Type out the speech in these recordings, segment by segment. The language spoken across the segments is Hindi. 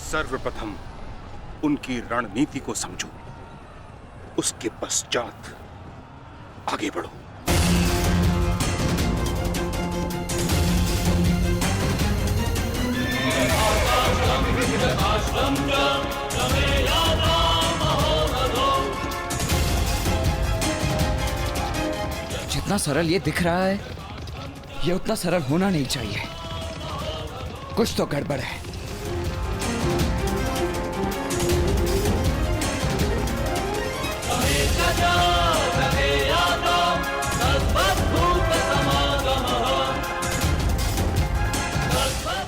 सर्वप्रथम उनकी रणनीति को समझो, उसके पश्चात आगे बढ़ो। जितना सरल ये दिख रहा है, ये उतना सरल होना नहीं चाहिए। कुछ तो गड़बड़ है।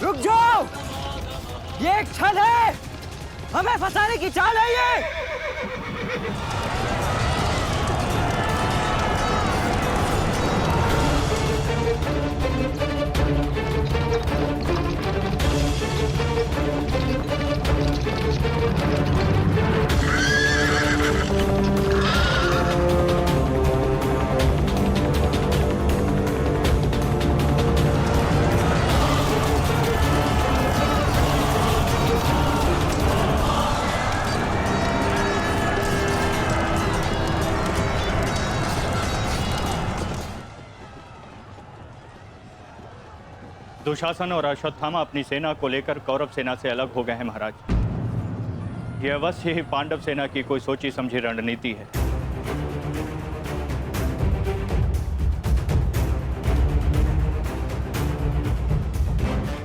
रुक जाओ, ये एक छल है, हमें फंसाने की चाल है ये। दुशासन और अश्वत्थामा अपनी सेना को लेकर कौरव सेना से अलग हो गए हैं महाराज। यह अवश्य ही पांडव सेना की कोई सोची समझी रणनीति है।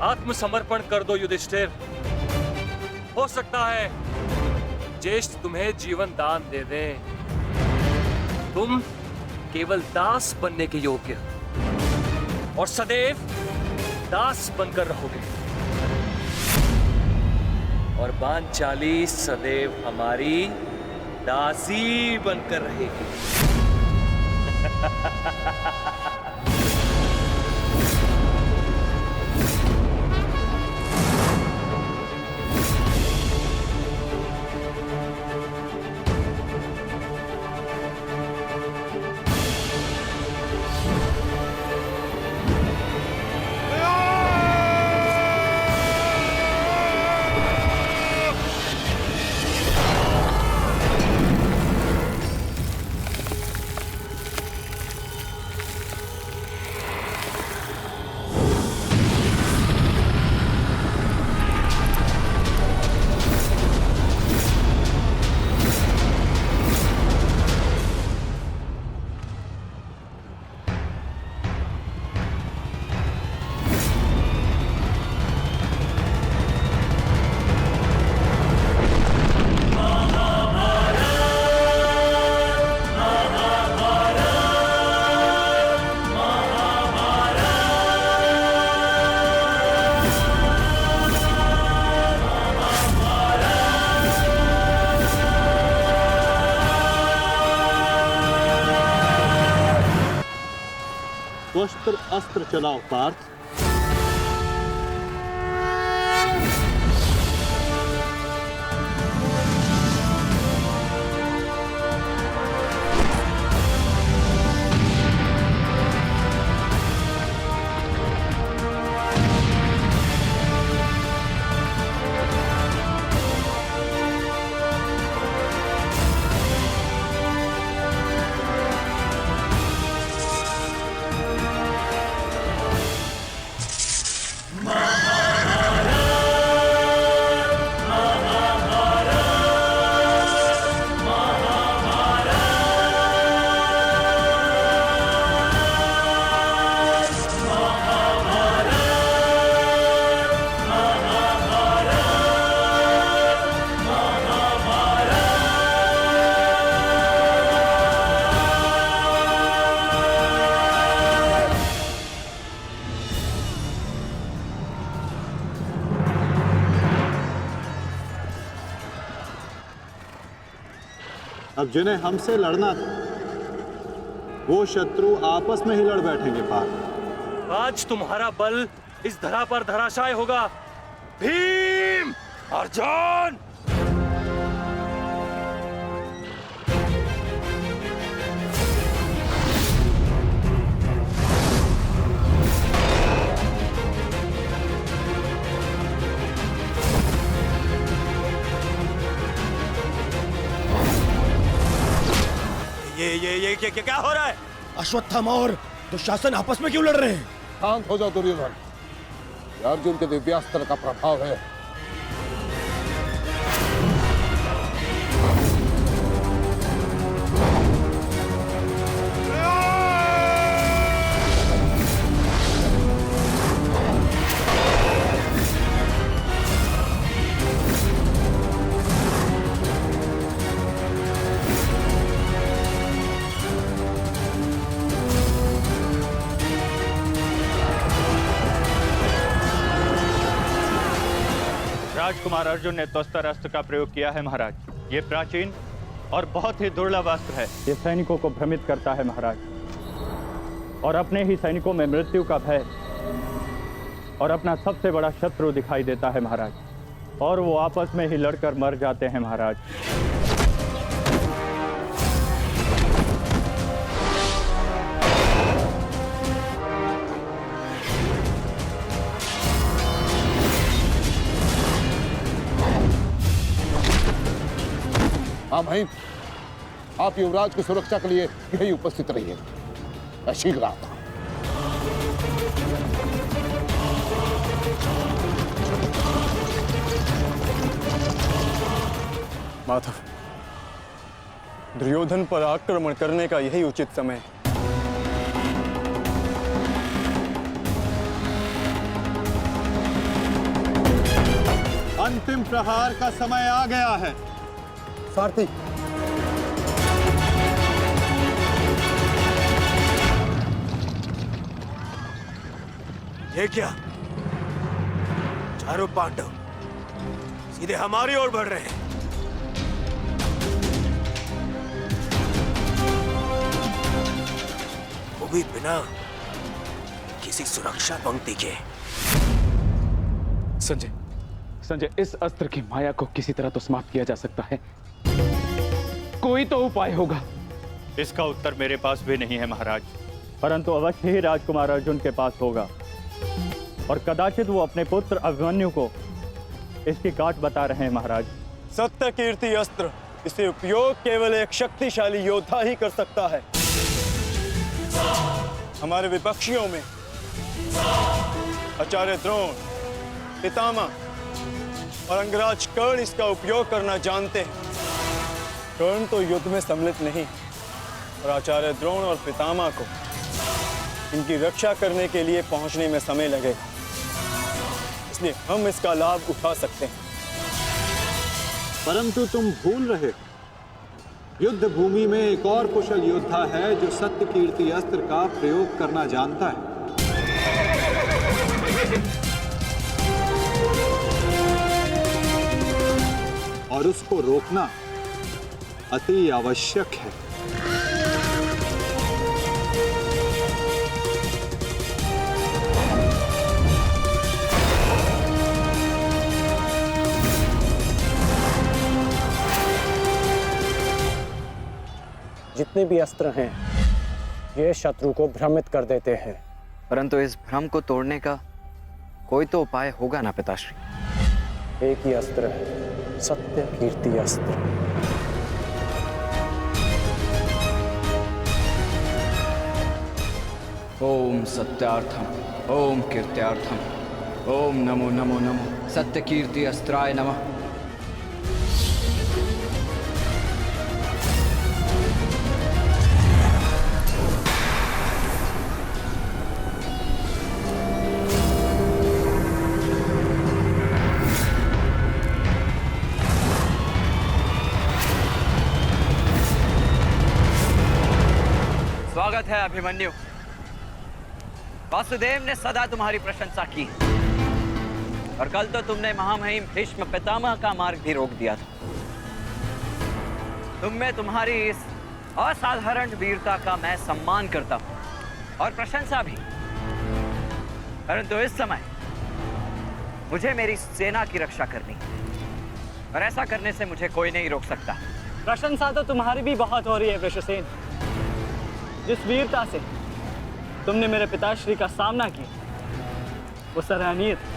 आत्मसमर्पण कर दो युधिष्ठिर। हो सकता है ज्येष्ठ तुम्हें जीवन दान दे दे। तुम केवल दास बनने के योग्य और सदैव दास बनकर रहोगे, और पांचाली सदैव हमारी दासी बनकर रहेगी। वस्त्र अस्त्र चलाओ पार्थ। अब जिन्हें हमसे लड़ना था वो शत्रु आपस में ही लड़ बैठेंगे पार्थ। आज तुम्हारा बल इस धरा पर धराशाय होगा। भीम, अर्जुन, क्या हो रहा है? अश्वत्थामा और दुशासन आपस में क्यों लड़ रहे हैं? शांत हो जाओ दुर्योधन। ये अर्जुन के दिव्यास्त्र का प्रभाव है। राजकुमार अर्जुन ने त्वस्तर अस्त्र का प्रयोग किया है महाराज। ये प्राचीन और बहुत ही दुर्लभ अस्त्र है। ये सैनिकों को भ्रमित करता है महाराज, और अपने ही सैनिकों में मृत्यु का भय और अपना सबसे बड़ा शत्रु दिखाई देता है महाराज, और वो आपस में ही लड़कर मर जाते हैं महाराज। हाँ भाई, आप युवराज की सुरक्षा के लिए यही उपस्थित रहिए। मैं शीघ्र आता हूं। माधव, दुर्योधन पर आक्रमण करने का यही उचित समय है। अंतिम प्रहार का समय आ गया है। सारथी, ये क्या? चारों पांडव सीधे हमारी ओर बढ़ रहे हैं। वो भी बिना किसी सुरक्षा पंक्ति के। संजय, इस अस्त्र की माया को किसी तरह तो समाप्त किया जा सकता है। कोई तो उपाय होगा। इसका उत्तर मेरे पास भी नहीं है महाराज, परंतु अवश्य ही राजकुमार अर्जुन के पास होगा, और कदाचित वो अपने पुत्र अभिमन्यु को इसकी काट बता रहे हैं महाराज। सत्य कीर्ति अस्त्र, इसे उपयोग केवल एक शक्तिशाली योद्धा ही कर सकता है। हमारे विपक्षियों में आचार्य द्रोण, पितामह और अंगराज कर्ण इसका उपयोग करना जानते हैं। कर्ण तो युद्ध में सम्मिलित नहीं, और आचार्य द्रोण और पितामह को इनकी रक्षा करने के लिए पहुंचने में समय लगेगा, इसलिए हम इसका लाभ उठा सकते हैं। परंतु तुम भूल रहे हो, युद्ध भूमि में एक और कुशल योद्धा है जो सत्य कीर्ति अस्त्र का प्रयोग करना जानता है। और उसको रोकना अति आवश्यक है। जितने भी अस्त्र हैं, ये शत्रु को भ्रमित कर देते हैं, परंतु इस भ्रम को तोड़ने का कोई तो उपाय होगा ना पिताश्री? एक ही अस्त्र है, सत्य कीर्ति अस्त्र। ओम सत्यार्थम, ओम कीर्त्यार्थम, ओम नमो नमो नमो सत्य कीर्ति अस्त्राय नमः। स्वागत है अभिमन्यु। वासुदेव ने सदा तुम्हारी प्रशंसा की, और कल तो तुमने महामहिम भीष्म पितामह का मार्ग भी रोक दिया था। तुम में तुम्हारी इस असाधारण वीरता का मैं सम्मान करता हूं और प्रशंसा भी, परंतु इस समय मुझे मेरी सेना की रक्षा करनी है, और ऐसा करने से मुझे कोई नहीं रोक सकता। प्रशंसा तो तुम्हारी भी बहुत हो रही है वृषसेन। जिस वीरता से तुमने मेरे पिताश्री का सामना किया वो सराहनीय था,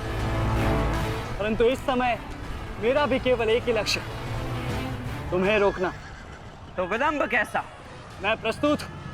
परंतु इस समय मेरा भी केवल एक ही लक्ष्य, तुम्हें रोकना। तो विलंब कैसा? मैं प्रस्तुत हूं।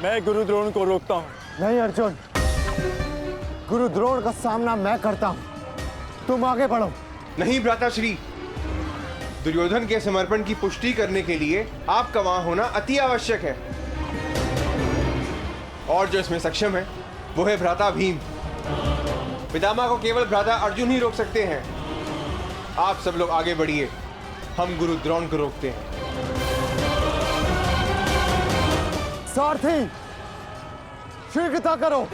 मैं गुरु द्रोण को रोकता हूँ। नहीं अर्जुन, गुरु द्रोण का सामना मैं करता हूँ, तुम आगे बढ़ो। नहीं भ्राताश्री, दुर्योधन के समर्पण की पुष्टि करने के लिए आपका वहां होना अति आवश्यक है, और जो इसमें सक्षम है वो है भ्राता भीम। पितामह को केवल भ्राता अर्जुन ही रोक सकते हैं। आप सब लोग आगे बढ़िए, हम गुरु द्रोण को रोकते हैं। सारथी, शीघ्रता करो।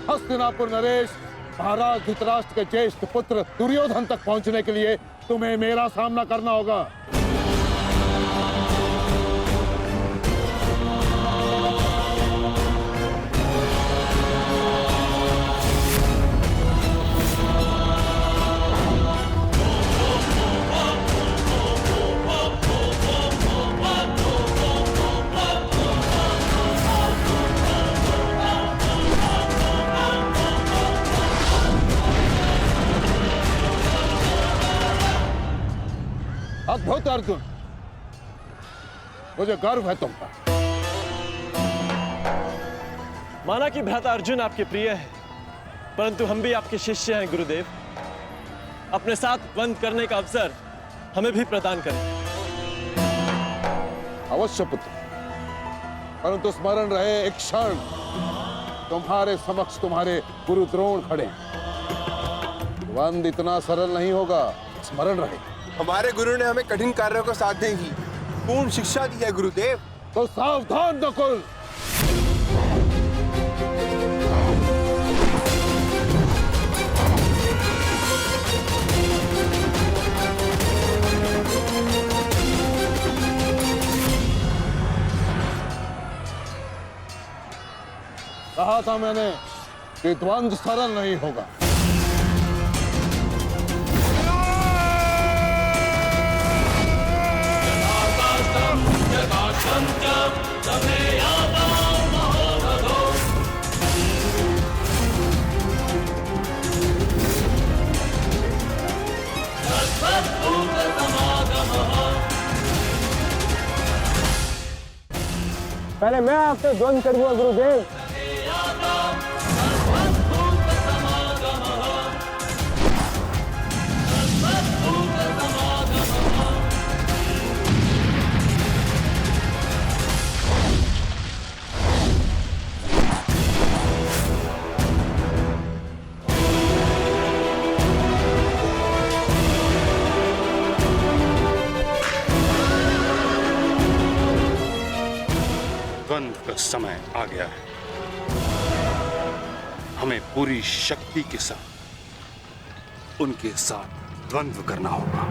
हस्तिनापुर नरेश, महाराज धृतराष्ट्र के ज्येष्ठ पुत्र दुर्योधन तक पहुंचने के लिए तुम्हें मेरा सामना करना होगा। अद्भुत अर्जुन, मुझे गर्व है तुम पर। माना कि भ्राता अर्जुन आपके प्रिय है, परंतु हम भी आपके शिष्य हैं गुरुदेव। अपने साथ बंद करने का अवसर हमें भी प्रदान करें। अवश्य पुत्र, परंतु स्मरण रहे एक क्षण तुम्हारे समक्ष तुम्हारे गुरु द्रोण खड़े हैं। बंद इतना सरल नहीं होगा, स्मरण रहे। हमारे गुरु ने हमें कठिन कार्यों को साधने की पूर्ण शिक्षा दी है गुरुदेव। तो सावधान नकुल। कहा था मैंने कि द्वंद्व सरल नहीं होगा। पहले मैं आपसे द्वंद्व करूंगा गुरुदेव। द्वंद्व का समय आ गया है। हमें पूरी शक्ति के साथ उनके साथ द्वंद्व करना होगा।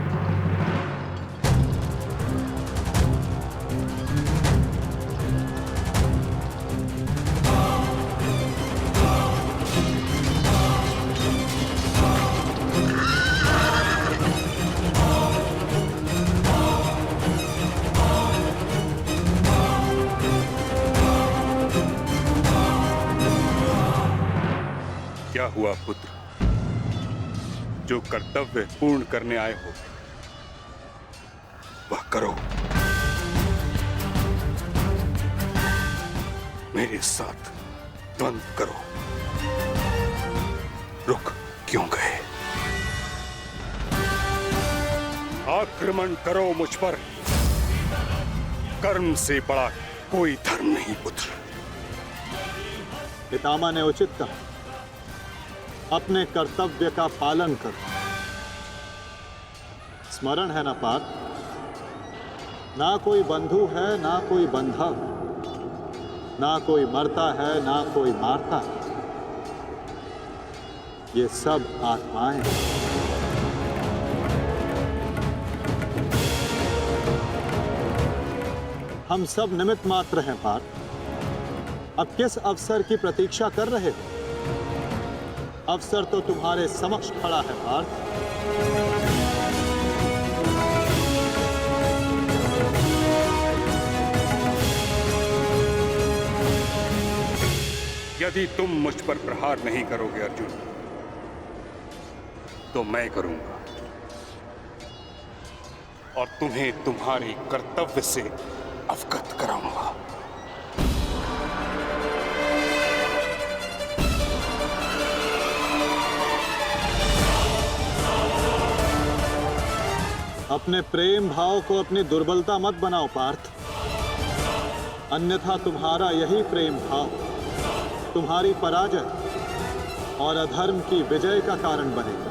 क्या हुआ पुत्र? जो कर्तव्य पूर्ण करने आए हो वह करो। मेरे साथ द्वंद्व करो। रुक क्यों गए? आक्रमण करो मुझ पर। कर्म से बड़ा कोई धर्म नहीं पुत्र। पितामह ने उचित कहा, अपने कर्तव्य का पालन करो। स्मरण है ना पार्थ, ना कोई बंधु है ना कोई बंधव, ना कोई मरता है ना कोई मारता है। ये सब आत्माएं हैं। हम सब निमित्त मात्र हैं पार्थ। अब किस अवसर की प्रतीक्षा कर रहे हो? अवसर तो तुम्हारे समक्ष खड़ा है पार्थ। यदि तुम मुझ पर प्रहार नहीं करोगे अर्जुन, तो मैं करूंगा और तुम्हें तुम्हारे कर्तव्य से अवगत कराऊंगा। अपने प्रेम भाव को अपनी दुर्बलता मत बनाओ पार्थ, अन्यथा तुम्हारा यही प्रेम भाव तुम्हारी पराजय और अधर्म की विजय का कारण बनेगा।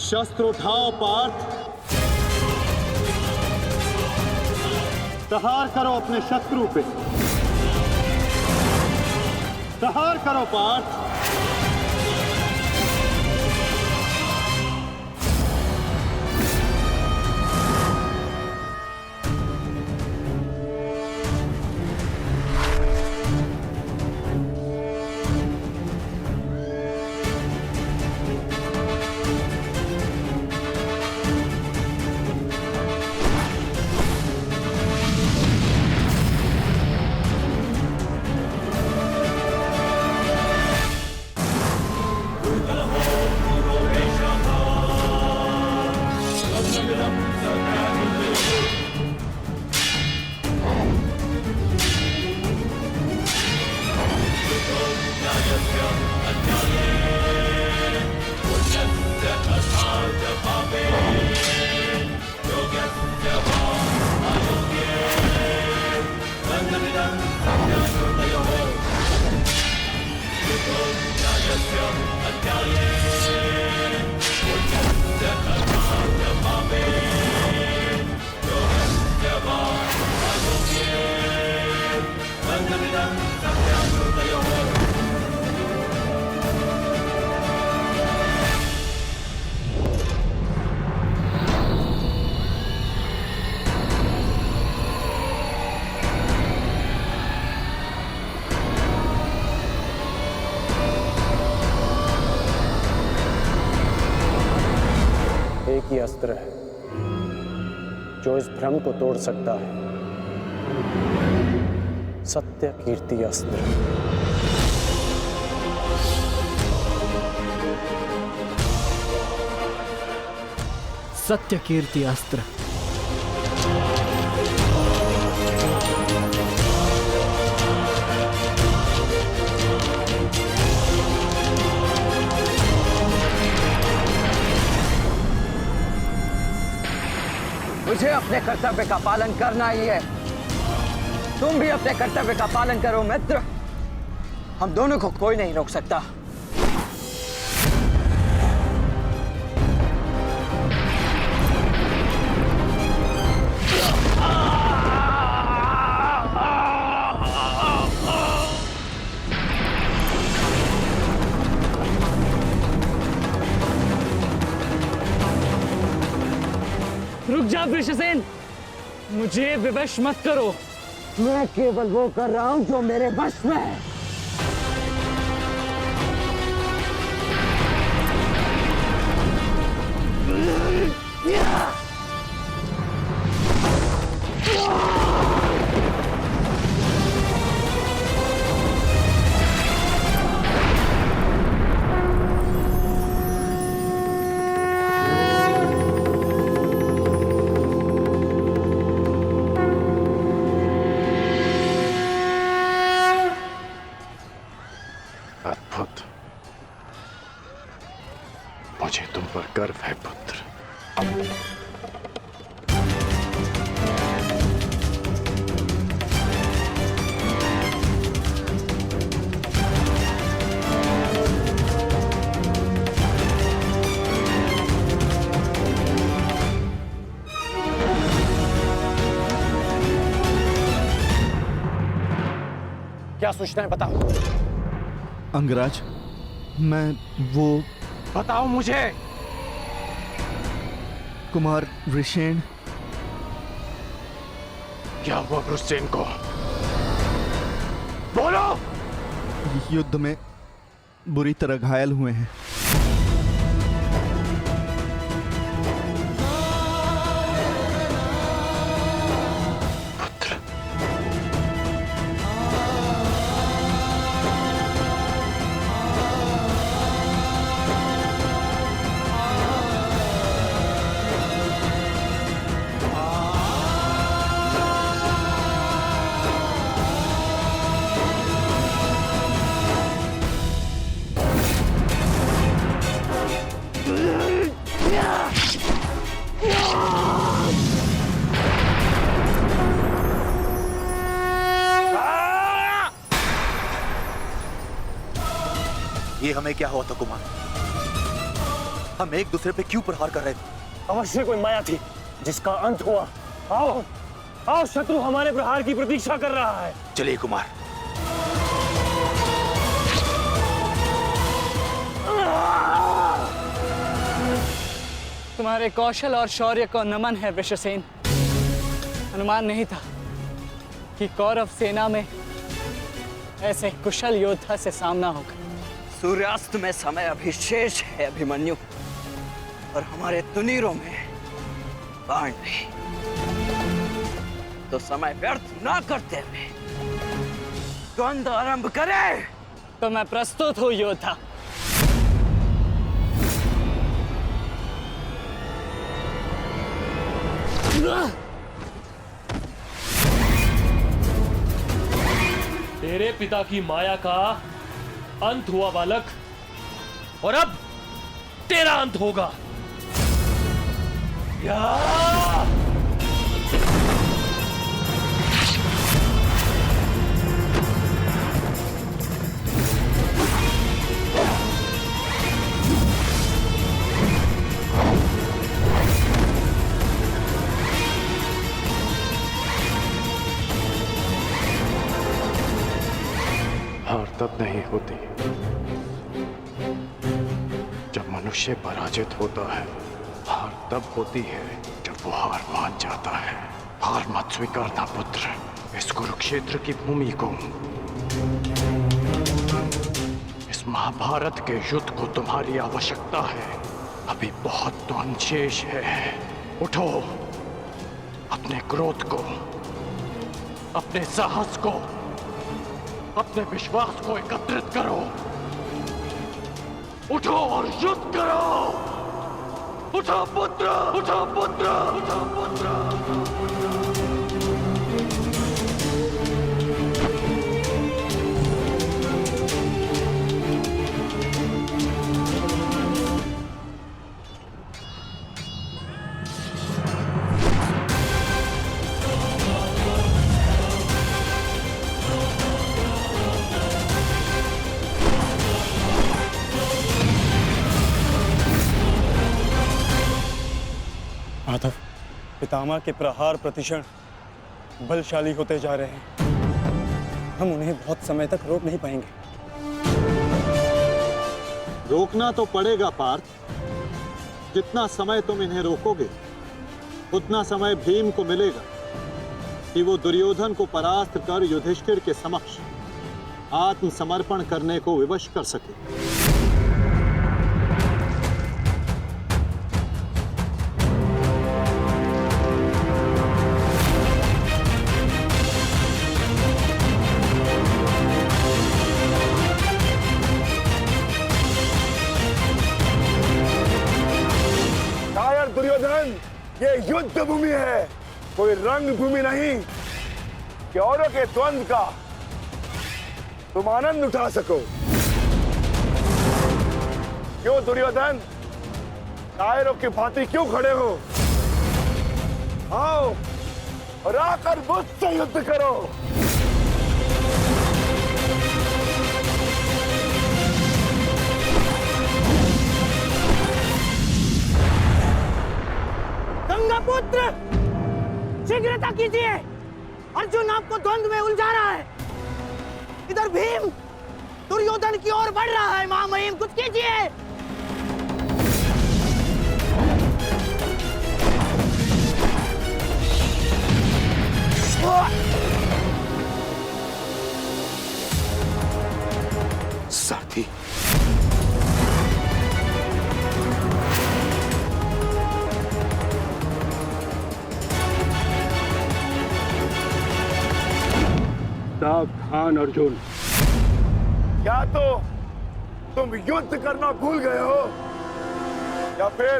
शस्त्र उठाओ पार्थ, प्रहार करो अपने शत्रु पे, प्रहार करो पार्थ। एक ही अस्त्र है जो इस भ्रम को तोड़ सकता है, सत्य कीर्ति अस्त्र। सत्य कीर्ति अस्त्र। मुझे अपने कर्तव्य का पालन करना ही है। तुम भी अपने कर्तव्य का पालन करो मित्र। हम दोनों को कोई नहीं रोक सकता। रुक जा वृषसेन, मुझे विवश मत करो। मैं केवल वो कर रहा हूं जो मेरे वश में है। अद्भुत। मुझे तुम पर गर्व है पुत्र। सूचना है, बताओ। अंगराज, मैं वो बताओ मुझे। कुमार ऋषेण। क्या हुआ ब्रुसेन को? बोलो। युद्ध में बुरी तरह घायल हुए हैं। ये हमें क्या हुआ था कुमार? हम एक दूसरे पे क्यों प्रहार कर रहे थे? अवश्य कोई माया थी जिसका अंत हुआ। आओ आओ, शत्रु हमारे प्रहार की प्रतीक्षा कर रहा है। चलिए कुमार। तुम्हारे कौशल और शौर्य को नमन है वृषसेन। अनुमान नहीं था कि कौरव सेना में ऐसे कुशल योद्धा से सामना होगा। सूर्यास्त में समय अभी शेष है अभिमन्यु, और हमारे तुनीरों में बाण नहीं। तो समय व्यर्थ ना करते हुए द्वंद्व आरंभ करें। तो मैं प्रस्तुत हूं योद्धा। तेरे पिता की माया का अंत हुआ बालक, और अब तेरा अंत होगा। हार तब नहीं होती जब मनुष्य पराजित होता है। हार तब होती है जब वो हार मान जाता है। हार मत स्वीकारना पुत्र। इस कुरुक्षेत्र की भूमि को, इस महाभारत के युद्ध को तुम्हारी आवश्यकता है। अभी बहुत द्वंद्व शेष है। उठो, अपने क्रोध को, अपने साहस को, अपने विश्वास को एकत्रित करो। उठो और युद्ध करो। उठो पुत्र, उठो पुत्र, उठो पुत्र। माधव, पितामह के प्रहार प्रतिक्षण बलशाली होते जा रहे हैं। हम उन्हें बहुत समय तक रोक नहीं पाएंगे। रोकना तो पड़ेगा पार्थ। जितना समय तुम इन्हें रोकोगे उतना समय भीम को मिलेगा कि वो दुर्योधन को परास्त कर युधिष्ठिर के समक्ष आत्मसमर्पण करने को विवश कर सके। दुर्योधन, ये युद्ध भूमि है, कोई रंग भूमि नहीं कि औरों के द्वंद्व का तुम आनंद उठा सको। क्यों दुर्योधन, कायरों की भांति क्यों खड़े हो? आओ और आकर मुझसे युद्ध करो। गंगापुत्र, शीघ्रता कीजिए। अर्जुन आपको द्वंद्व में उलझा रहा है। इधर भीम दुर्योधन की ओर बढ़ रहा है। महामहिम कुछ कीजिए। साथी, सावधान अर्जुन। या तो तुम युद्ध करना भूल गए हो या फिर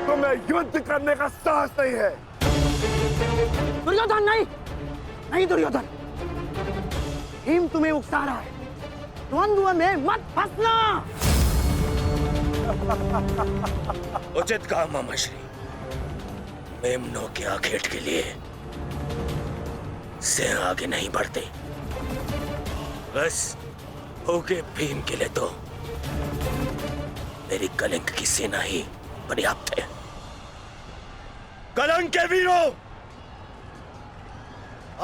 तुम्हें युद्ध करने का साहस नहीं है। दुर्योधन नहीं, नहीं दुर्योधन, भीम तुम्हें उकसा रहा है। द्वंद्व में मत फंसना। उचित कहा मामाश्री। मेमनों के आखेट के लिए से आगे नहीं बढ़ते, बस होगे भीम के लिए तो मेरी कलिंग की सेना ही पर्याप्त है। कलंक के वीरों,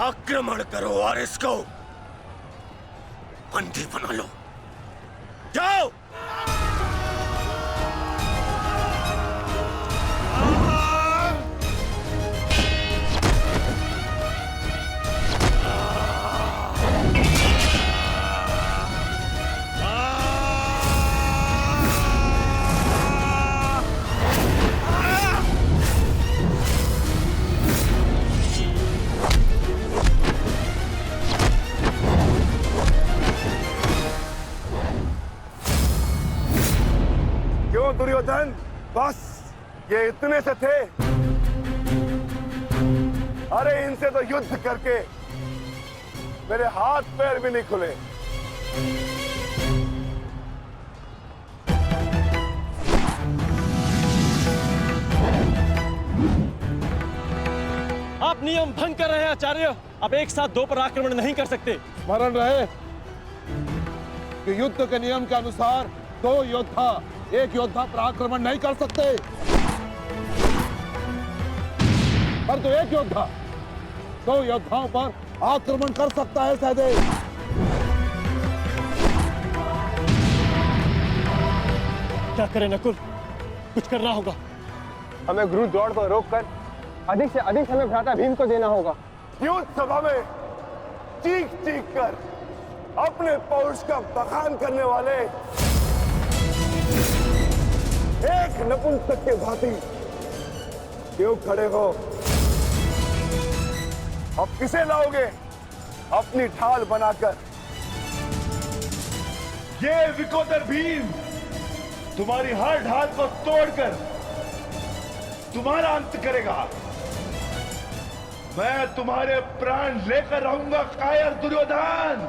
आक्रमण करो और इसको बंदी बना लो। जाओ। दुर्योधन, बस ये इतने से थे। अरे इनसे तो युद्ध करके मेरे हाथ पैर भी नहीं खुले। आप नियम भंग कर रहे हैं आचार्य। आप एक साथ दो पर आक्रमण नहीं कर सकते। स्मरण रहे कि युद्ध के नियम के अनुसार दो योद्धा एक योद्धा पर आक्रमण नहीं कर सकते, पर तो एक योद्धा दो योद्धाओं पर आक्रमण कर सकता है। सहदेव, क्या करें नकुल, कुछ करना होगा। हमें गुरु द्रोण को रोककर अधिक से अधिक हमें भ्राता भीम को देना होगा। युद्ध सभा में चीख चीख कर अपने पौरुष का बखान करने वाले एक नपुंसक के भांति क्यों खड़े हो? अब किसे लाओगे अपनी ढाल बनाकर? ये विकोदर भीम तुम्हारी हर ढाल को तोड़कर तुम्हारा अंत करेगा। मैं तुम्हारे प्राण लेकर रहूंगा कायर दुर्योधन।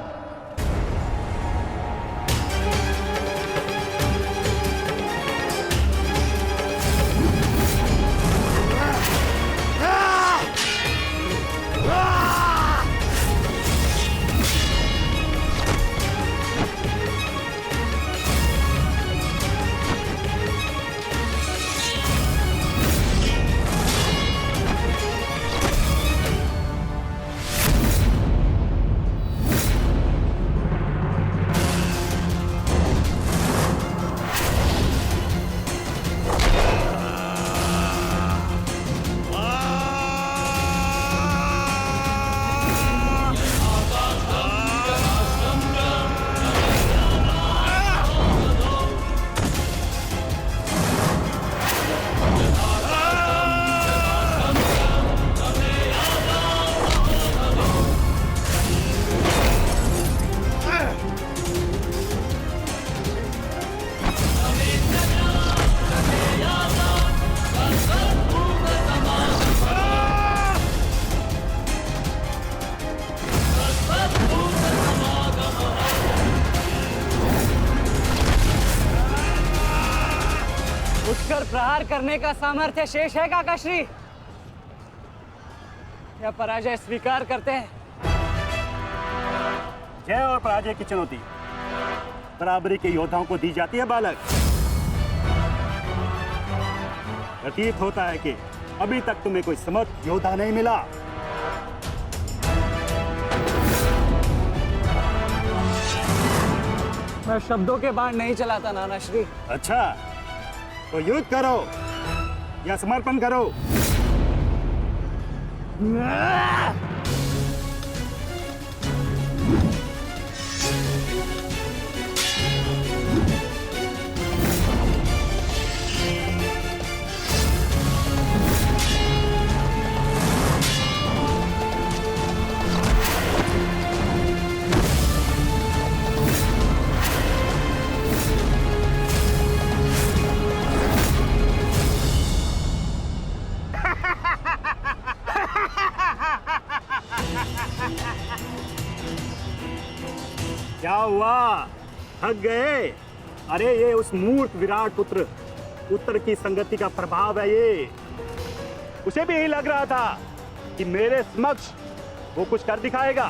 प्रहार करने का सामर्थ्य शेष है काकाश्री, या पराजय स्वीकार करते हैं? जय और पराजय की चुनौती बराबरी के योद्धाओं को दी जाती है बालक। प्रतीत होता है कि अभी तक तुम्हें कोई समर्थ योद्धा नहीं मिला। मैं शब्दों के बाण नहीं चलाता नाना श्री। अच्छा, तो युद्ध करो या समर्पण करो। क्या हुआ, थक गए? अरे ये उस मूर्ख विराट पुत्र उत्तर की संगति का प्रभाव है। ये उसे भी यही लग रहा था कि मेरे समक्ष वो कुछ कर दिखाएगा,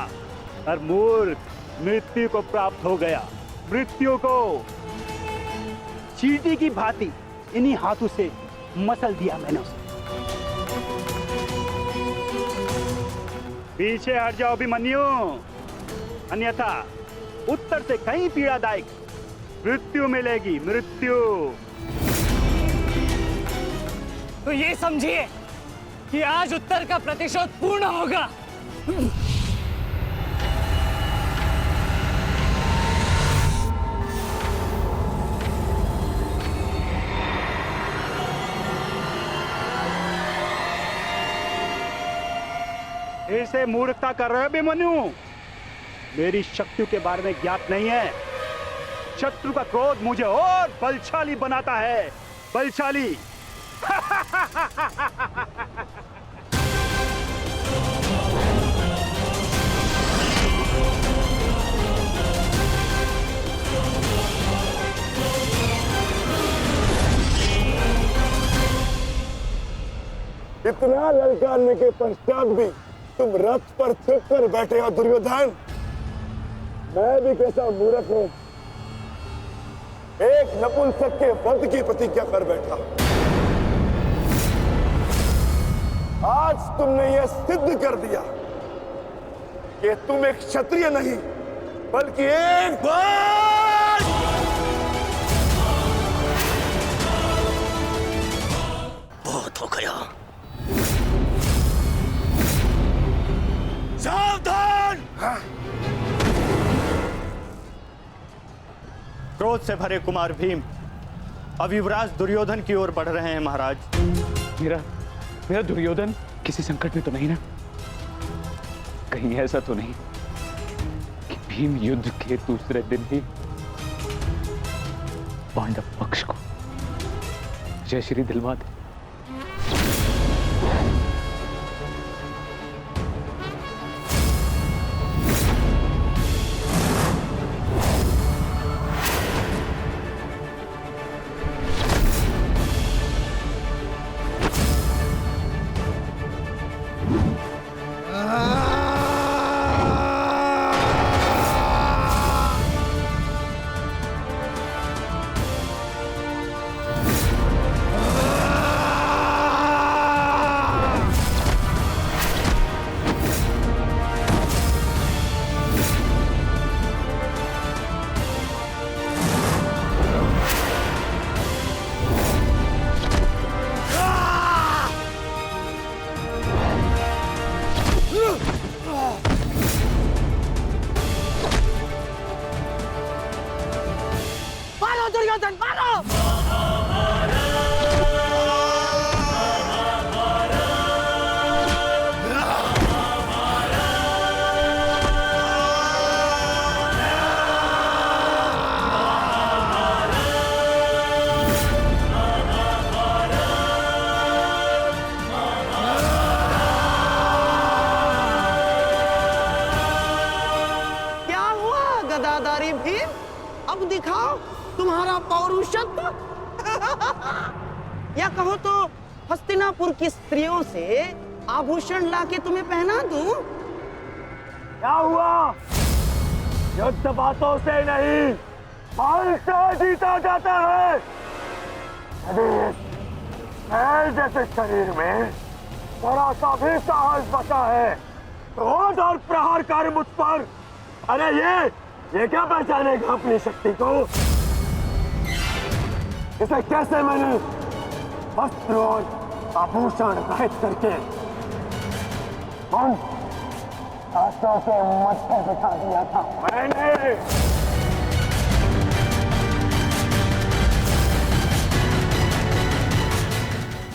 और मूर्ख मृत्यु को प्राप्त हो गया। मृत्यु को चींटी की भांति इन्हीं हाथों से मसल दिया मैंने उसे। पीछे हट जाओ अभिमन्यु, अन्यथा उत्तर से कहीं पीड़ादायक मृत्यु मिलेगी, मृत्यु। तो ये समझिए कि आज उत्तर का प्रतिशोध पूर्ण होगा। फिर से मूर्खता कर रहे हो अभिमन्यु? मेरी शक्तियों के बारे में ज्ञात नहीं है। शत्रु का क्रोध मुझे और बलशाली बनाता है, बलशाली। इतना ललकारने के पश्चात भी तुम रथ पर छिप कर बैठे हो दुर्योधन। मैं भी कैसा मूर्ख हूं, एक नपुंसक के वध की प्रतिज्ञा कर बैठा। आज तुमने यह सिद्ध कर दिया कि तुम एक क्षत्रिय नहीं बल्कि एक बहुत हो गया। सावधान! क्रोध से भरे कुमार भीम अब युवराज दुर्योधन की ओर बढ़ रहे हैं महाराज। मेरा दुर्योधन किसी संकट में तो नहीं ना? कहीं ऐसा तो नहीं कि भीम युद्ध के दूसरे दिन ही पांडव पक्ष को जय श्री दिलवा दे? दुर्योधन मारो! क्या हुआ गदाधारी भीम? अब दिखाओ तुम्हारा पौरुषत्व। या कहो तो हस्तिनापुर की स्त्रियों से आभूषण लाके तुम्हें पहना दूं? क्या हुआ? युद्ध बातों से नहीं बल से जीता जाता है। शरीर जैसे शरीर में थोड़ा सा भी साहस बचा है, क्रोध और प्रहार कर मुझ पर। अरे ये ये क्या पहचानेगा अपनी शक्ति को? इसे कैसे मैंने वस्त्र और आभूषण रहित करके शास्त्रों के मत पर बिठा दिया था मैंने।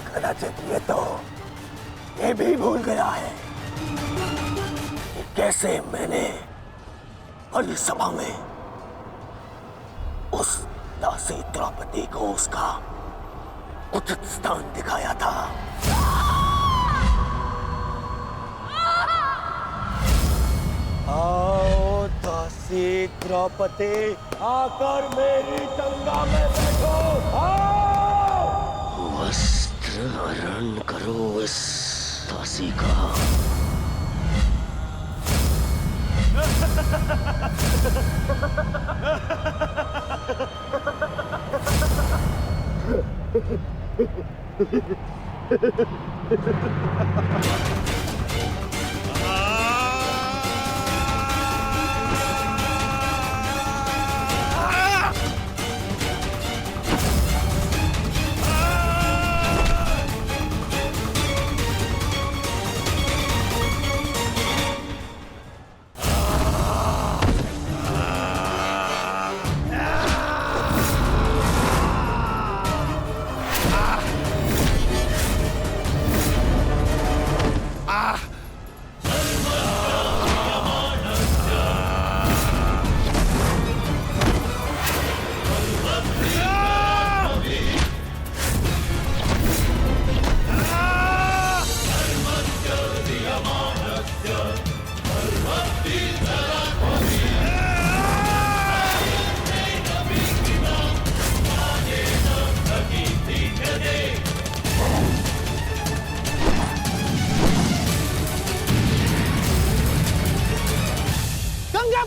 कदाचित ये भी भूल गया है कि कैसे मैंने बड़ी सभा में उस दासी द्रौपदी को उसका उचित स्थान दिखाया था। आओ दासी द्रौपदी, आकर मेरी गंगा में बैठो। आओ, वस्त्र हरण करो इस दासी का।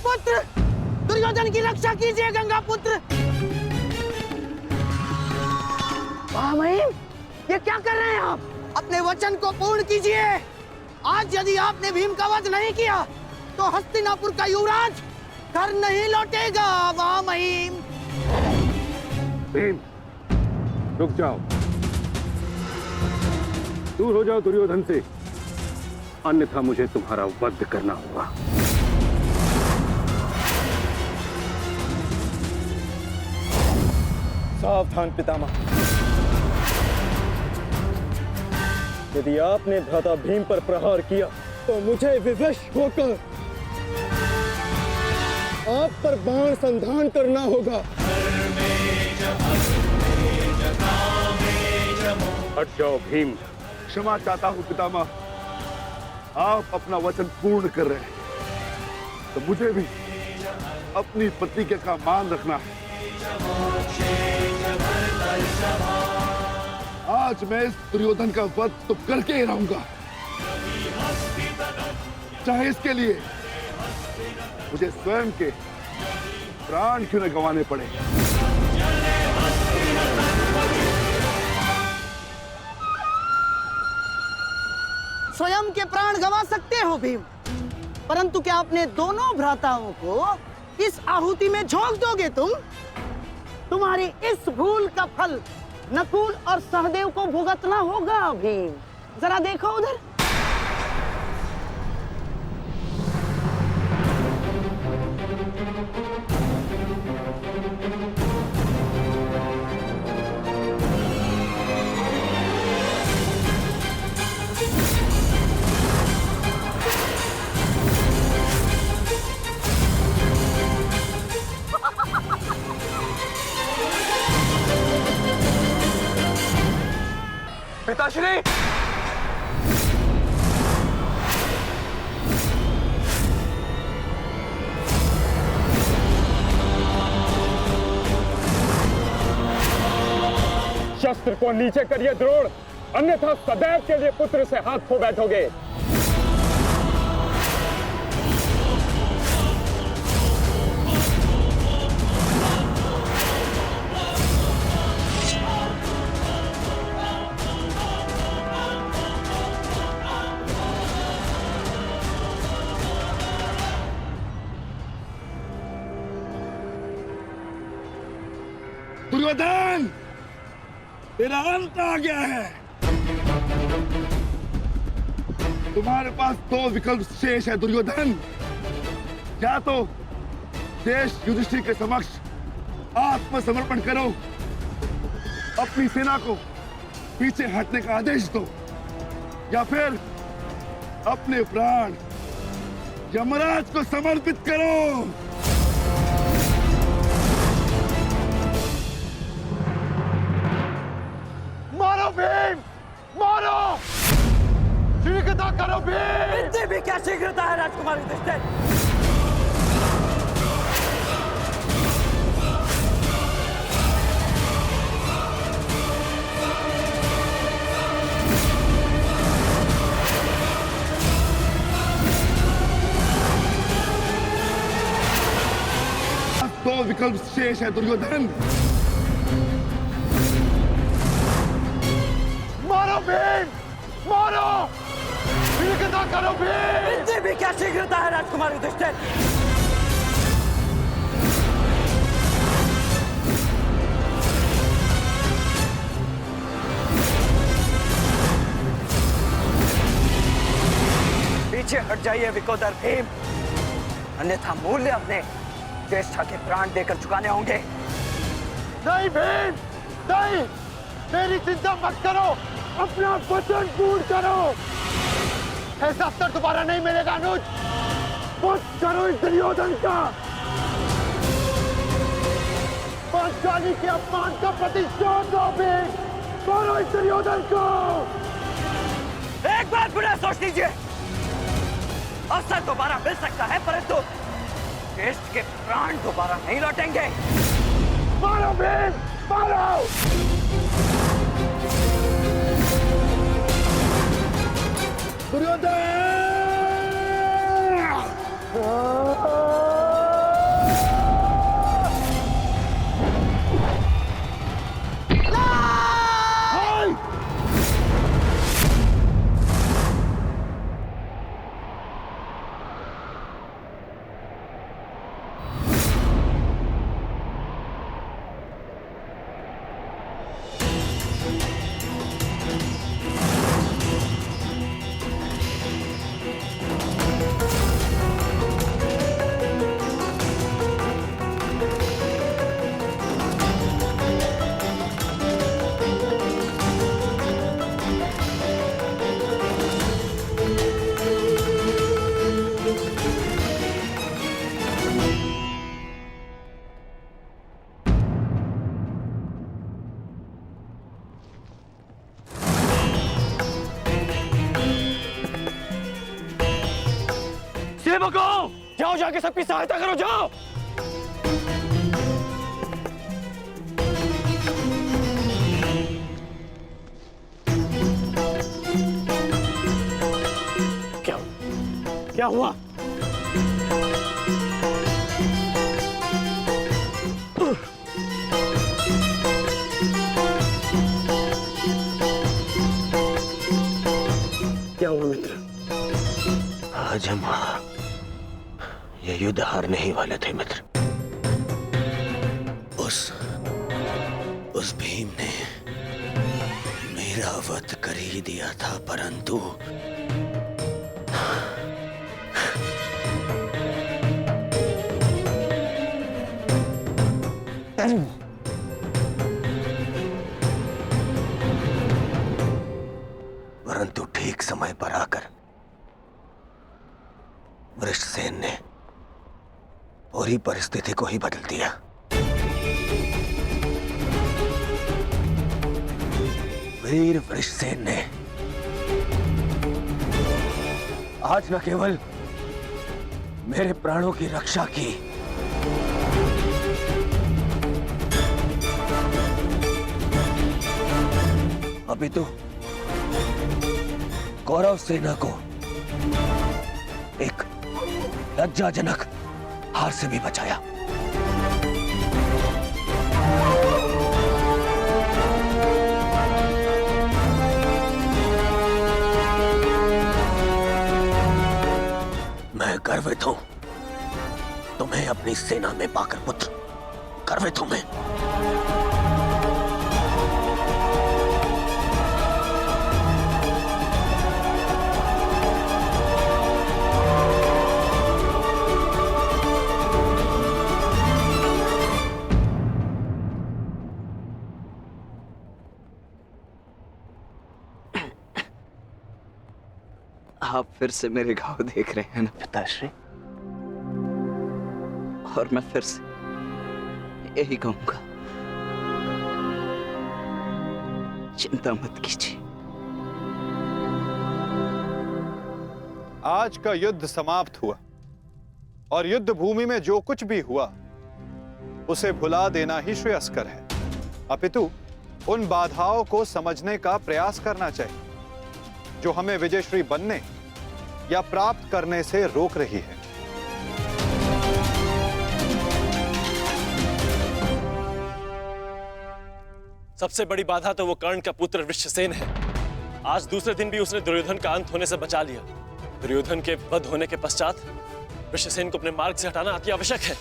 पुत्र, दुर्योधन की रक्षा कीजिए गंगा पुत्र। महामहिम, ये क्या कर रहे हैं आप? अपने वचन को पूर्ण कीजिए। आज यदि आपने भीम का वध नहीं किया तो हस्तिनापुर का युवराज घर नहीं लौटेगा। महामहिम, भीम, रुक जाओ, दूर हो जाओ दुर्योधन से, अन्यथा मुझे तुम्हारा वध करना होगा। सावधान पितामह, यदि आपने भ्राता भीम पर प्रहार किया तो मुझे विवश होकर आप पर बाण संधान करना होगा। हट जाओ भीम। क्षमा चाहता हूं पितामह, आप अपना वचन पूर्ण कर रहे हैं तो मुझे भी अपनी प्रतिज्ञा का मान रखना है। आज मैं इस दुर्योधन का वध तो करके ही रहूंगा, चाहे इसके लिए मुझे स्वयं के प्राण क्यों न गंवाने पड़े। स्वयं के प्राण गंवा सकते हो भीम, परंतु क्या अपने दोनों भ्राताओं को इस आहुति में झोंक दोगे तुम? तुम्हारी इस भूल का फल नकुल और सहदेव को भुगतना होगा भीम। जरा देखो उधर। पिताश्री, शस्त्र को नीचे करिए द्रोण, अन्यथा सदैव के लिए पुत्र से हाथ खो बैठोगे। दुर्योधन, तेरा अंत आ गया है। तुम्हारे पास दो विकल्प शेष है दुर्योधन। या तो देश युधिष्ठिर के समक्ष आत्मसमर्पण करो, अपनी सेना को पीछे हटने का आदेश दो, या फिर अपने प्राण यमराज को समर्पित करो। मारो भीम, मारो, शीघ्रता करो भीम। इतनी भी क्या शीघ्रता है राजकुमार युधिष्ठिर? दो विकल्प शेष है दुर्योधन। मारो भीम, मारो, शीघ्रता करो भीम। इतनी भी क्या शीघ्रता है राजकुमार युधिष्ठिर? पीछे हट जाइए विकोदर भीम, अन्यथा मूल्य अपने ज्येष्ठा के प्राण देकर चुकाने होंगे। नहीं भीम, नहीं, मेरी चिंता मत करो, अपना वचन पूर्ण करो। ऐसा अवसर दोबारा नहीं मिलेगा अनुज। मत करो इस दुर्योधन का। पांचाली के अपमान का प्रतिशोध दो भीम, मारो इस दुर्योधन को। एक बार पुनः सोच लीजिए, अवसर दोबारा मिल सकता है, परंतु ज्येष्ठ के प्राण दोबारा नहीं लौटेंगे। मारो भीम, मारो। दुर्योधन! सेवकों, जाओ जाके सबकी सहायता करो, जाओ। क्या हुआ? क्या हुआ मित्र? आज हम ये युद्ध हारने ही वाले थे मित्र। उस भीम ने मेरा वध कर ही दिया था, परंतु ठीक समय पर आकर वृषसेन ने पूरी परिस्थिति को ही बदल दिया। वीर वृषसेन ने आज न केवल मेरे प्राणों की रक्षा की, अभी तो कौरव सेना को एक लज्जाजनक हार से भी बचाया। मैं गर्वित हूं तुम्हें अपनी सेना में पाकर पुत्र, गर्वित हूं मैं। आप फिर से मेरे घाव देख रहे हैं ना पिताश्री, और मैं फिर से यही कहूंगा, चिंता मत कीजिए। आज का युद्ध समाप्त हुआ और युद्ध भूमि में जो कुछ भी हुआ उसे भुला देना ही श्रेयस्कर है। अपितु उन बाधाओं को समझने का प्रयास करना चाहिए जो हमें विजयश्री बनने या प्राप्त करने से रोक रही है। सबसे बड़ी बाधा तो वो कर्ण का पुत्र वृषसेन है। आज दूसरे दिन भी उसने दुर्योधन का अंत होने से बचा लिया। दुर्योधन के वध होने के पश्चात वृषसेन को अपने मार्ग से हटाना अति आवश्यक है।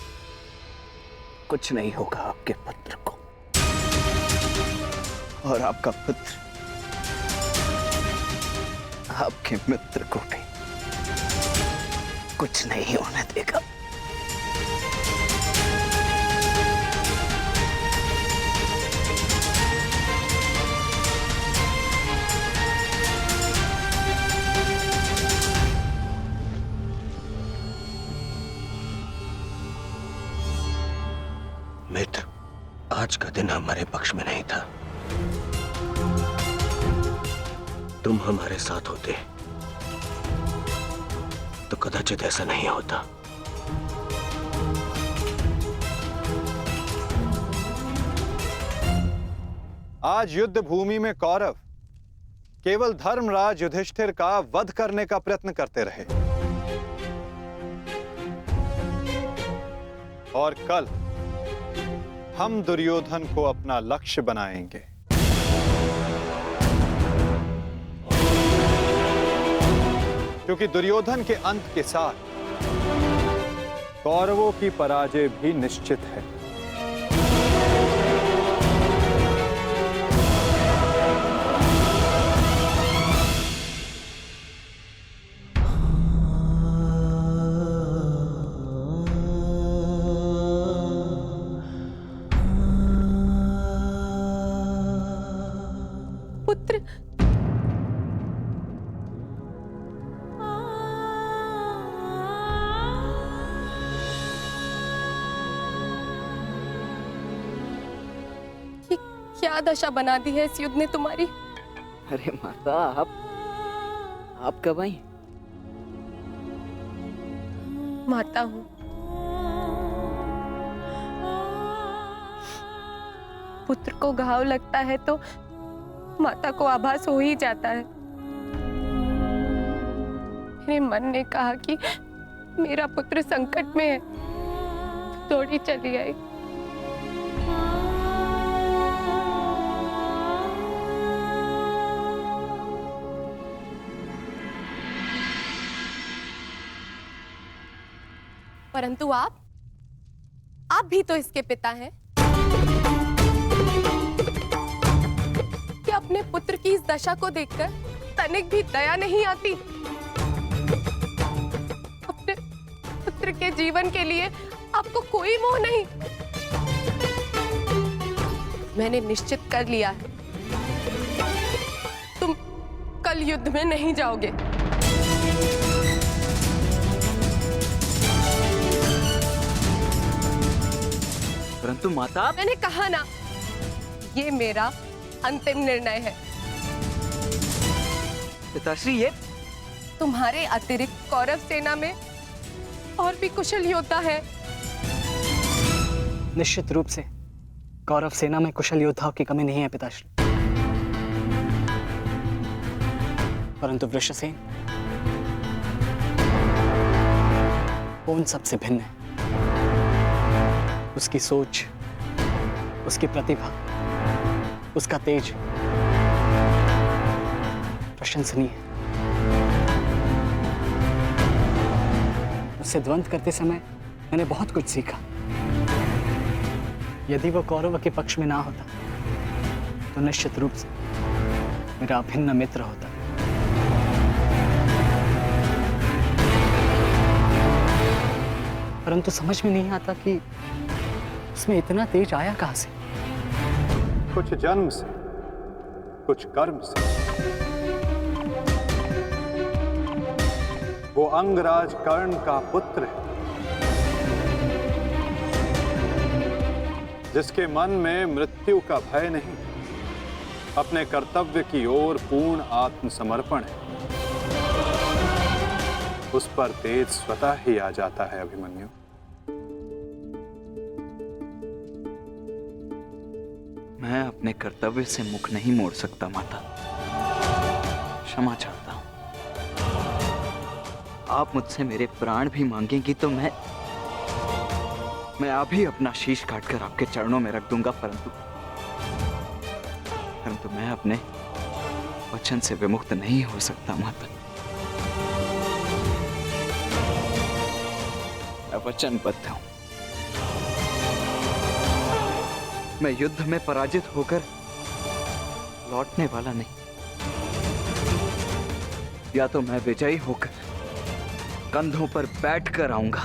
कुछ नहीं होगा आपके पुत्र को, और आपका पुत्र आपके मित्र को भी कुछ नहीं होने देगा। मित्र, आज का दिन हमारे पक्ष में नहीं था। तुम हमारे साथ होते तो कदाचित ऐसा नहीं होता। आज युद्ध भूमि में कौरव केवल धर्मराज युधिष्ठिर का वध करने का प्रयत्न करते रहे, और कल हम दुर्योधन को अपना लक्ष्य बनाएंगे। क्योंकि दुर्योधन के अंत के साथ कौरवों की पराजय भी निश्चित है। पुत्र, क्या दशा बना दी है इस युद्ध ने तुम्हारी। अरे माता, आप कब आई? माता हूं। पुत्र को घाव लगता है तो माता को आभास हो ही जाता है। मेरे मन ने कहा कि मेरा पुत्र संकट में है, दौड़ी चली आई। परंतु आप भी तो इसके पिता हैं। क्या अपने पुत्र की इस दशा को देखकर तनिक भी दया नहीं आती? अपने पुत्र के जीवन के लिए आपको कोई मोह नहीं? मैंने निश्चित कर लिया है, तुम कल युद्ध में नहीं जाओगे। परंतु माता, मैंने कहा ना, ये मेरा अंतिम निर्णय है। पिताश्री, ये तुम्हारे अतिरिक्त कौरव सेना में और भी कुशल योद्धा है। निश्चित रूप से कौरव सेना में कुशल योद्धाओं की कमी नहीं है पिताश्री, परंतु वृषसेन वो उन सबसे भिन्न है। उसकी सोच, उसकी प्रतिभा, उसका तेज प्रशंसनीय है। उससे द्वंद करते समय मैंने बहुत कुछ सीखा। यदि वो कौरव के पक्ष में ना होता तो निश्चित रूप से मेरा अभिन्न मित्र होता। परंतु समझ में नहीं आता कि उसमें इतना तेज आया कहां से। कुछ जन्म से, कुछ कर्म से। वो अंगराज कर्ण का पुत्र है, जिसके मन में मृत्यु का भय नहीं, अपने कर्तव्य की ओर पूर्ण आत्मसमर्पण है। उस पर तेज स्वतः ही आ जाता है अभिमन्यु। मैं अपने कर्तव्य से मुख नहीं मोड़ सकता माता, क्षमा चाहता हूं। आप मुझसे मेरे प्राण भी मांगेंगी तो मैं अभी अपना शीश काटकर आपके चरणों में रख दूंगा, परंतु मैं अपने वचन से विमुक्त नहीं हो सकता माता। मैं वचनबद्ध हूं। मैं युद्ध में पराजित होकर लौटने वाला नहीं, या तो मैं विजयी होकर कंधों पर बैठकर आऊंगा,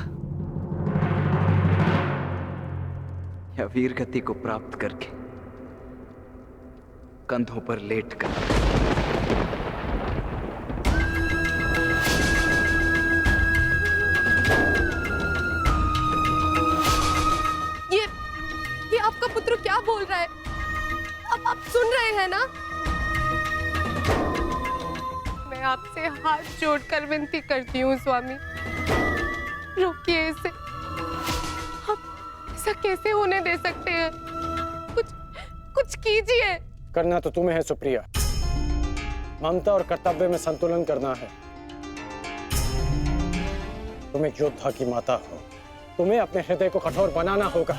या वीर गति को प्राप्त करके कंधों पर लेटकर। ये आपका पुत्र क्या बोल रहा है? अब आप सुन रहे हैं ना? मैं आपसे हाथ जोड़कर विनती करती हूँ स्वामी, रोकिए इसे। ऐसा कैसे होने दे सकते हैं? कुछ कीजिए। करना तो तुम्हें है सुप्रिया, ममता और कर्तव्य में संतुलन करना है। तुम एक योद्धा की माता हो, तुम्हें अपने हृदय को कठोर बनाना होगा।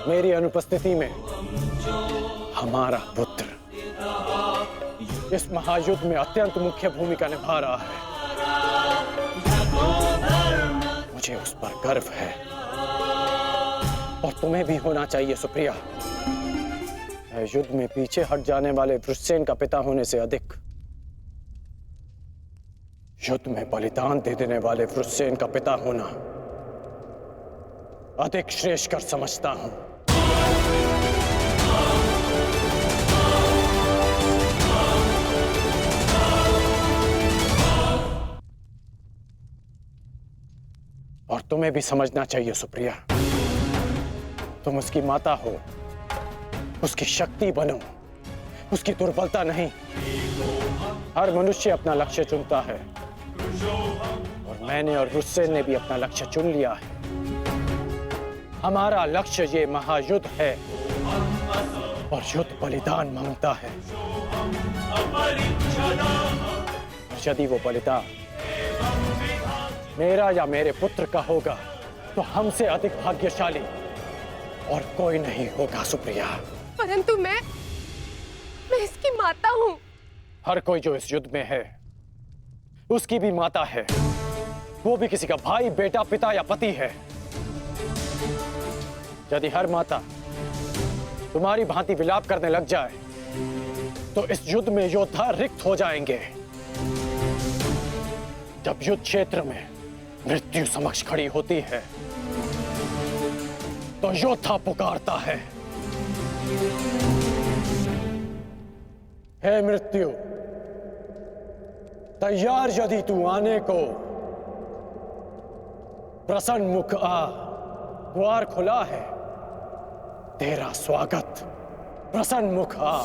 मेरी अनुपस्थिति में हमारा पुत्र इस महायुद्ध में अत्यंत मुख्य भूमिका निभा रहा है। मुझे उस पर गर्व है, और तुम्हें भी होना चाहिए सुप्रिया। युद्ध में पीछे हट जाने वाले वृषसेन का पिता होने से अधिक युद्ध में बलिदान दे देने वाले वृषसेन का पिता होना अधिक श्रेष्ठकर समझता हूं। और तुम्हें भी समझना चाहिए सुप्रिया, तुम उसकी माता हो, उसकी शक्ति बनो, उसकी दुर्बलता नहीं। हर मनुष्य अपना लक्ष्य चुनता है, और मैंने और वृषसेन ने भी अपना लक्ष्य चुन लिया है। हमारा लक्ष्य ये महायुद्ध है, और युद्ध बलिदान मांगता है। और यदि वो बलिदान मेरा या मेरे पुत्र का होगा, तो हमसे अधिक भाग्यशाली और कोई नहीं होगा सुप्रिया। परंतु मैं इसकी माता हूं। हर कोई जो इस युद्ध में है, उसकी भी माता है। वो भी किसी का भाई, बेटा, पिता या पति है। यदि हर माता तुम्हारी भांति विलाप करने लग जाए, तो इस युद्ध में योद्धा रिक्त हो जाएंगे। जब युद्ध क्षेत्र में मृत्यु समक्ष खड़ी होती है, तो योद्धा पुकारता है, हे मृत्यु, तैयार यदि तू आने को, प्रसन्न मुख आ, द्वार खुला है, तेरा स्वागत, प्रसन्न मुख आ।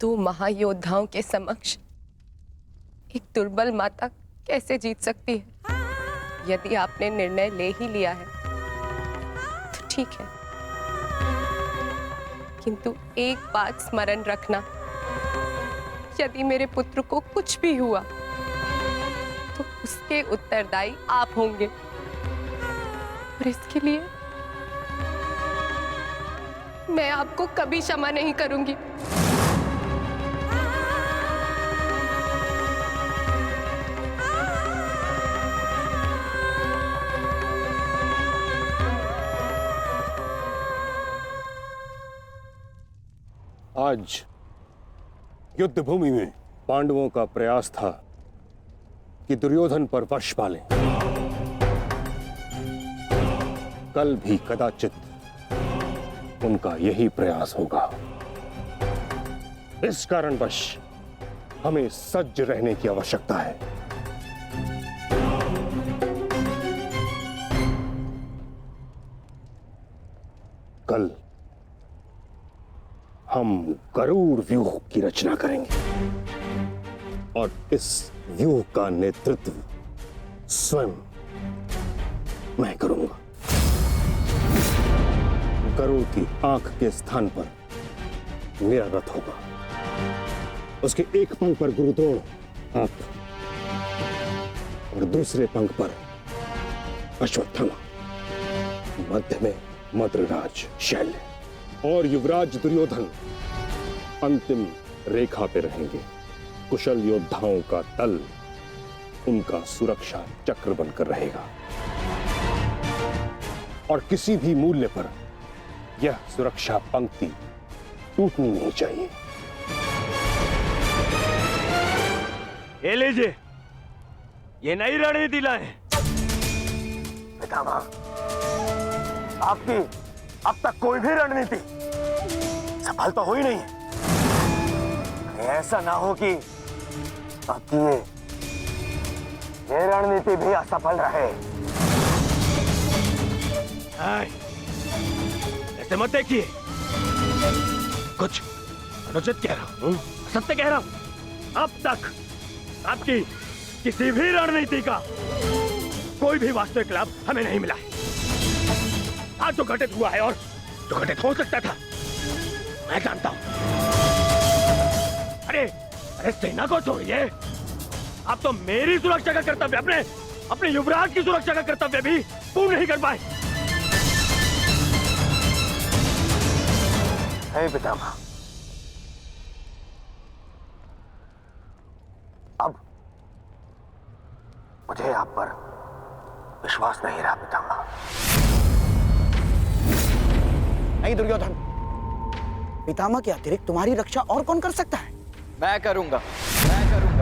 तू महायोद्धाओं के समक्ष एक दुर्बल माता कैसे जीत सकती है? यदि आपने निर्णय ले ही लिया है तो ठीक है, किंतु एक बात स्मरण रखना, यदि मेरे पुत्र को कुछ भी हुआ तो उसके उत्तरदायी आप होंगे, और इसके लिए मैं आपको कभी क्षमा नहीं करूंगी। आज युद्ध भूमि में पांडवों का प्रयास था कि दुर्योधन पर वश पालें, कल भी कदाचित उनका यही प्रयास होगा। इस कारणवश हमें सज्ज रहने की आवश्यकता है। कल हम गरुड़ व्यूह की रचना करेंगे और इस व्यूह का नेतृत्व स्वयं मैं करूंगा। गरुड़ की आंख के स्थान पर मेरा रथ होगा। उसके एक पंख पर गुरुद्रोण आप और दूसरे पंख पर अश्वत्थामा, मध्य में मद्रराज शैल्य और युवराज दुर्योधन अंतिम रेखा पे रहेंगे। कुशल योद्धाओं का दल उनका सुरक्षा चक्र बनकर रहेगा और किसी भी मूल्य पर यह सुरक्षा पंक्ति टूटनी नहीं चाहिए। ये लीजिए, ये नई रणनीति लाए। पितामह, आपकी अब तक कोई भी रणनीति सफल तो हुई नहीं है। ऐसा ना हो कि आपकी ये रणनीति भी असफल रहे। ऐसे मत देखिए, कुछ अनुचित कह रहा हूं, सत्य कह रहा हूं। अब तक आपकी किसी भी रणनीति का कोई भी वास्तविक लाभ हमें नहीं मिला है। आज जो घटित हुआ है और जो घटित हो सकता था, मैं जानता हूं। अरे सेना को छोड़िए, आप तो मेरी सुरक्षा का कर्तव्य, अपने युवराज की सुरक्षा का कर्तव्य भी पूर्ण नहीं कर पाए। हे पितामह, अब मुझे आप पर विश्वास नहीं रहा पितामह। नहीं दुर्योधन, पितामह के अतिरिक्त तुम्हारी रक्षा और कौन कर सकता है? मैं करूंगा, मैं करूंगा।